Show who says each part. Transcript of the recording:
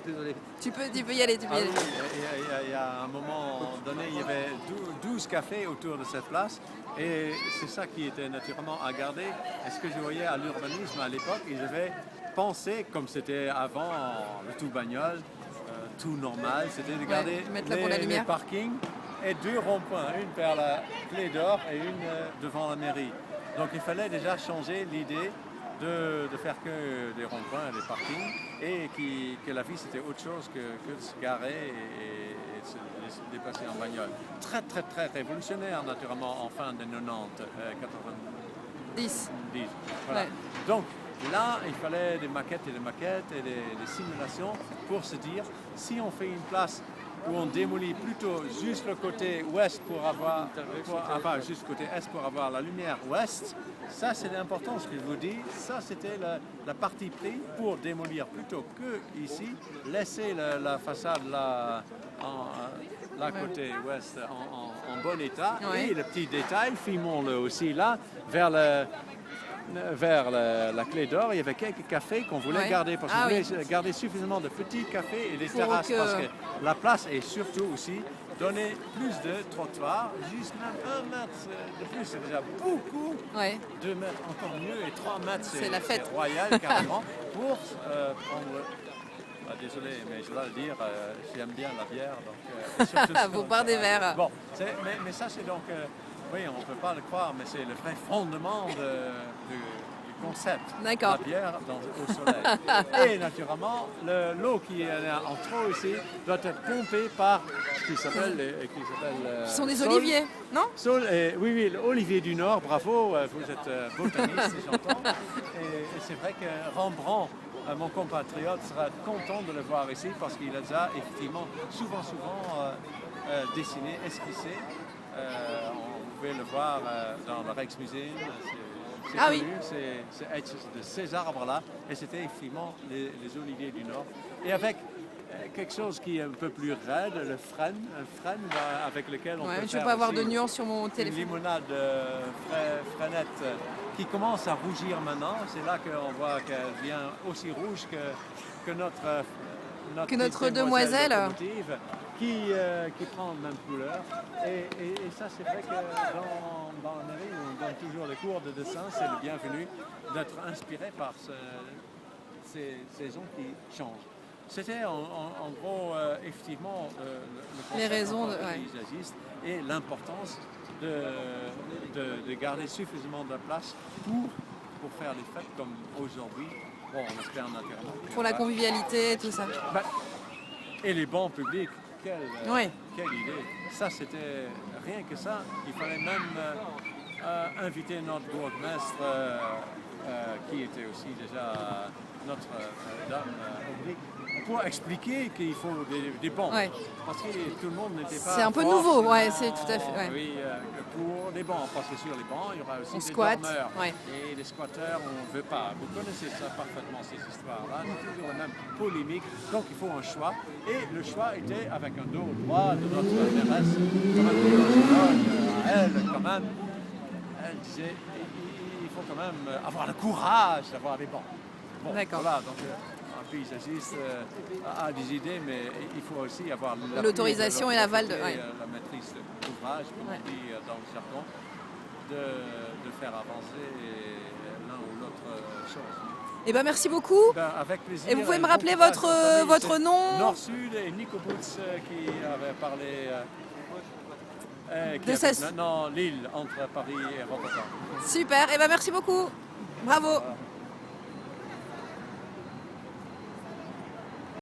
Speaker 1: Désolé.
Speaker 2: Tu peux y aller, tu peux y aller.
Speaker 1: Oui, il y a un moment donné, il y avait 12 cafés autour de cette place et c'est ça qui était naturellement à garder. Et ce que je voyais à l'urbanisme à l'époque, ils avaient pensé, comme c'était avant le tout bagnole, tout normal, c'était de garder
Speaker 2: mettre là pour la
Speaker 1: les
Speaker 2: lumière.
Speaker 1: parkings et 2 ronds-points, une vers la Clé d'Or et une devant la mairie. Donc il fallait déjà changer l'idée de faire que des ronds-points et des parkings et que la vie c'était autre chose que de se garer et de se déplacer en bagnole. Très très très révolutionnaire naturellement en fin des 90, 90.
Speaker 2: 10.
Speaker 1: Voilà.
Speaker 2: Ouais.
Speaker 1: Donc là il fallait des maquettes et des simulations pour se dire si on fait une place où on démolit plutôt juste le côté ouest pour avoir, juste le côté est pour avoir la lumière ouest. Ça, c'est important ce que je vous dis. Ça, c'était la partie prise pour démolir plutôt que ici, laisser la façade là, côté ouest en bon état.
Speaker 2: Ouais.
Speaker 1: Et le petit détail, filmons-le aussi là, vers la Clé d'Or, il y avait quelques cafés qu'on voulait garder parce qu'on voulait garder suffisamment de petits cafés et des terrasses parce que la place est surtout aussi donner plus de trottoirs, juste même 1 mètre de plus, c'est déjà beaucoup. 2 mètres encore mieux et 3 mètres
Speaker 2: c'est la fête.
Speaker 1: Royal carrément pour prendre. Désolé, mais je dois le dire, j'aime bien la bière. Donc,
Speaker 2: vous boire des verres.
Speaker 1: Bon, mais ça c'est donc. Oui, on ne peut pas le croire, mais c'est le vrai fondement du concept.
Speaker 2: D'accord.
Speaker 1: La bière au soleil. Et naturellement, l'eau qui est en trop ici doit être pompée par ce qui s'appelle...
Speaker 2: Ce sont des oliviers, non?
Speaker 1: Oui, l'olivier du Nord, bravo, vous êtes botaniste, j'entends. Et c'est vrai que Rembrandt, mon compatriote, sera content de le voir ici parce qu'il a déjà effectivement souvent dessiné, esquissé. Vous pouvez le voir dans le Rijksmuseum, c'est connu, c'est de ces arbres-là, et c'était effectivement les oliviers du Nord. Et avec quelque chose qui est un peu plus raide, le frêne, avec lequel on peut
Speaker 2: je
Speaker 1: faire
Speaker 2: peux pas avoir de
Speaker 1: aussi
Speaker 2: nuances sur mon téléphone.
Speaker 1: une limonade freinette qui commence à rougir maintenant. C'est là qu'on voit qu'elle devient aussi rouge que notre
Speaker 2: demoiselle
Speaker 1: locomotive. Qui prend la même couleur. Et ça, c'est vrai que dans la mairie, on donne toujours des cours de dessin. C'est le bienvenu d'être inspiré par ces saisons qui changent. C'était en gros, effectivement, le
Speaker 2: les raisons
Speaker 1: paysagiste et l'importance de garder suffisamment de place pour faire les fêtes comme aujourd'hui. Bon, on espère naturellement.
Speaker 2: Pour la convivialité et tout ça.
Speaker 1: Et les bancs publics. Quelle idée! Ça, c'était rien que ça. Il fallait même inviter notre bourgmestre, qui était aussi déjà notre dame oblique, pour expliquer qu'il faut des bancs. Parce que tout le monde n'était pas.
Speaker 2: C'est un peu nouveau, c'est tout à fait.
Speaker 1: Oui, pour des bancs, parce que sur les bancs, il y aura aussi des
Speaker 2: squat,
Speaker 1: dormeurs. Et les squatteurs, on ne veut pas. Vous connaissez ça parfaitement, ces histoires-là. C'est toujours la même polémique. Donc, il faut un choix. Et le choix était avec un dos droit de notre mairesse, quand même, à elle, quand même. Elle disait, il faut quand même avoir le courage d'avoir des bancs. Bon, voilà, donc un paysagiste a des idées, mais il faut aussi avoir
Speaker 2: l'autorisation et l'aval de
Speaker 1: la maîtrise de l'ouvrage, comme on dit dans le jargon, de faire avancer l'un ou l'autre chose.
Speaker 2: Merci beaucoup.
Speaker 1: Avec plaisir.
Speaker 2: Et vous pouvez me rappeler votre nom?
Speaker 1: Nord-Sud et Nico Boots qui avait parlé maintenant Lille entre Paris et Rotterdam.
Speaker 2: Super, merci beaucoup. Bravo.